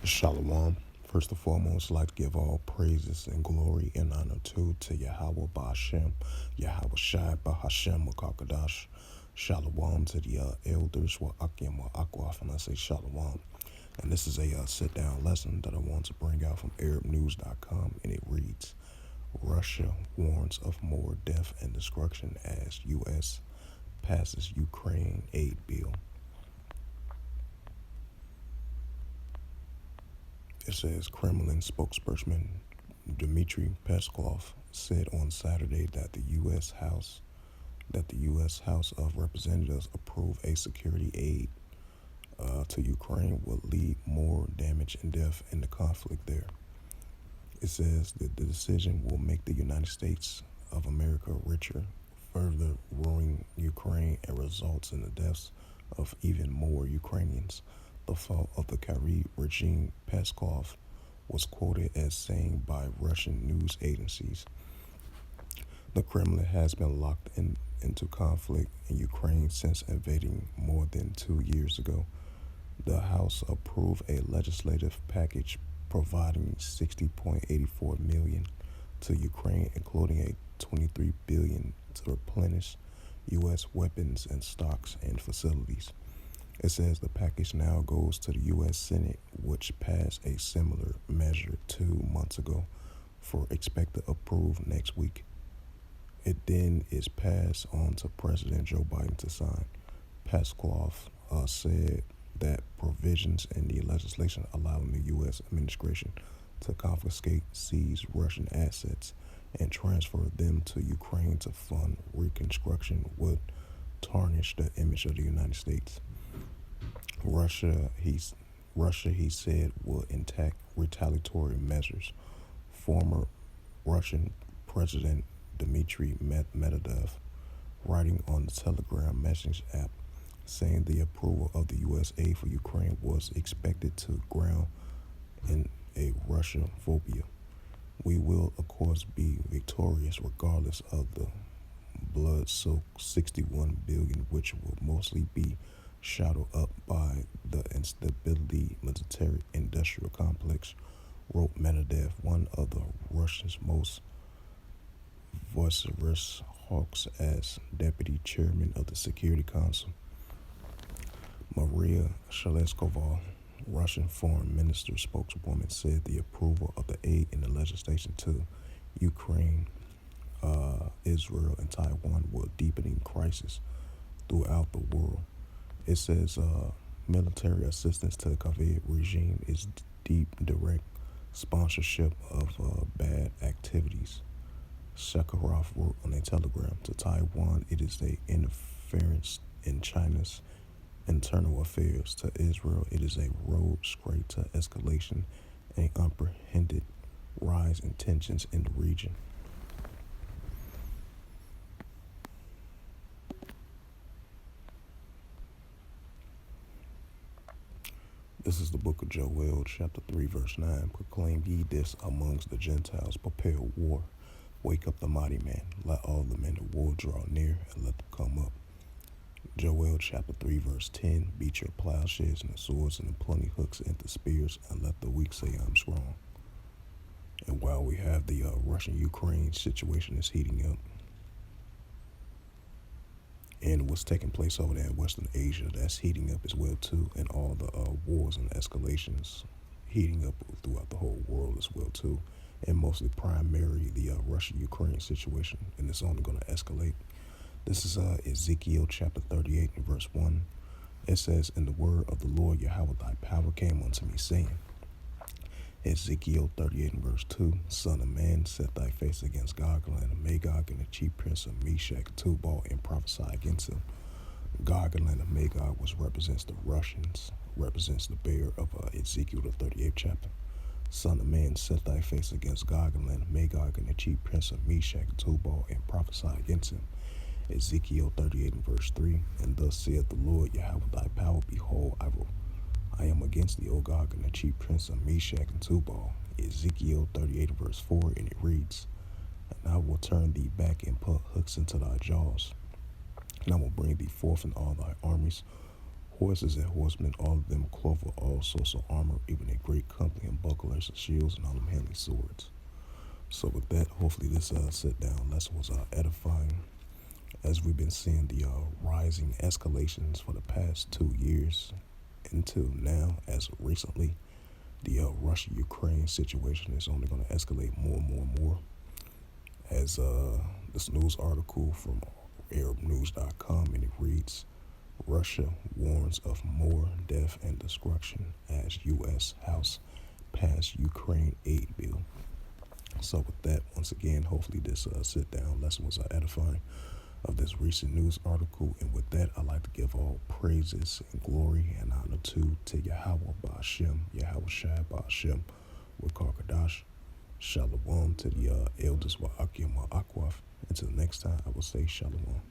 Shalom. First and foremost, I'd like to give all praises and glory and honor to Yahweh Ba'Hashem, Yahweh Shai Ba'Hashem Makakadash. Shalom to the elders, wa Akim wa Akwaf, and I say Shalom. And this is a sit down lesson that I want to bring out from ArabNews.com, and it reads Russia warns of more death and destruction as U.S. passes Ukraine aid bill. It says Kremlin spokesperson Dmitry Peskov said on Saturday that the U.S. House of Representatives approved a security aid to Ukraine would lead more damage and death in the conflict there. It says that the decision will make the United States of America richer, further ruining Ukraine, and results in the deaths of even more Ukrainians. The fault of the Kyiv regime, Peskov was quoted as saying by Russian news agencies. The Kremlin has been locked into conflict in Ukraine since invading more than 2 years ago. The House approved a legislative package providing $60.84 million to Ukraine, including a $23 billion to replenish U.S. weapons and stocks and facilities. It says the package now goes to the U.S. Senate, which passed a similar measure 2 months ago for expected approval next week. It then is passed on to President Joe Biden to sign. Peskov said that provisions in the legislation allowing the U.S. administration to confiscate seized Russian assets and transfer them to Ukraine to fund reconstruction would tarnish the image of the United States. Russia, he said, will enact retaliatory measures. Former Russian President Dmitry Medvedev, writing on the Telegram message app, saying the approval of the U.S. aid for Ukraine was expected to ground in a Russian phobia. We will, of course, be victorious regardless of the blood-soaked $61 billion, which will mostly be shadowed up by the instability military-industrial complex, wrote Medvedev, one of the Russia's most vociferous hawks as deputy chairman of the Security Council. Maria Shaleskova, Russian foreign minister spokeswoman, said the approval of the aid in the legislation to Ukraine, Israel, and Taiwan will deepening crisis throughout the world. It says military assistance to the Kyiv regime is deep, direct sponsorship of bad activities. Sakharov wrote on a telegram to Taiwan, it is a interference in China's internal affairs. To Israel, it is a road straight to escalation and unprecedented rise in tensions in the region. This is the book of Joel, chapter 3, verse 9. Proclaim ye this amongst the Gentiles, prepare war. Wake up the mighty man. Let all the men of war draw near, and let them come up. Joel chapter 3, verse 10. Beat your plowshares and the swords and the plenty hooks into spears, and let the weak say, I'm strong. And while we have the Russian-Ukraine situation is heating up, and what's taking place over there in Western Asia, that's heating up as well too, and all the wars and escalations heating up throughout the whole world as well too, and mostly primarily the Russia-Ukraine situation, and it's only going to escalate. This is Ezekiel chapter 38 and verse 1. It says, and the word of the Lord Yahweh thy power came unto me, saying, Ezekiel 38 and verse 2, Son of man, set thy face against Gog, and land of Magog, and the chief prince of Meshach, Tubal, and prophesy against him. Gog and land of Magog, which represents the Russians, represents the bearer of Ezekiel the 38th chapter. Son of man, set thy face against Gog and land of Magog, and the chief prince of Meshach, Tubal, and prophesy against him. Ezekiel 38 and verse 3, and thus saith the Lord Yahweh thy power, behold, I am against thee, O Gog, and the chief prince of Meshach and Tubal. Ezekiel 38 verse 4, and it reads, and I will turn thee back and put hooks into thy jaws, and I will bring thee forth in all thy armies, Horses and horsemen, all of them clothed with all sorts of armor, even a great company and bucklers and shields and all them handling swords. So with that, hopefully this sit down lesson was edifying, as we've been seeing the rising escalations for the past 2 years until now, as recently the Russia-Ukraine situation is only going to escalate more and more and more. As this news article from ArabNews.com, and it reads, Russia warns of more death and destruction as U.S. House passed Ukraine aid bill. So with that, once again, hopefully this sit-down lesson was edifying of this recent news article. And with that, I'd like to give all praises and glory and honor to Yahweh Ba'ashem, Yahweh Shai Ba'ashem, Wakar Shalom to the elders Wa'akim Wa'akwaf. Until next time, I will say Shalom.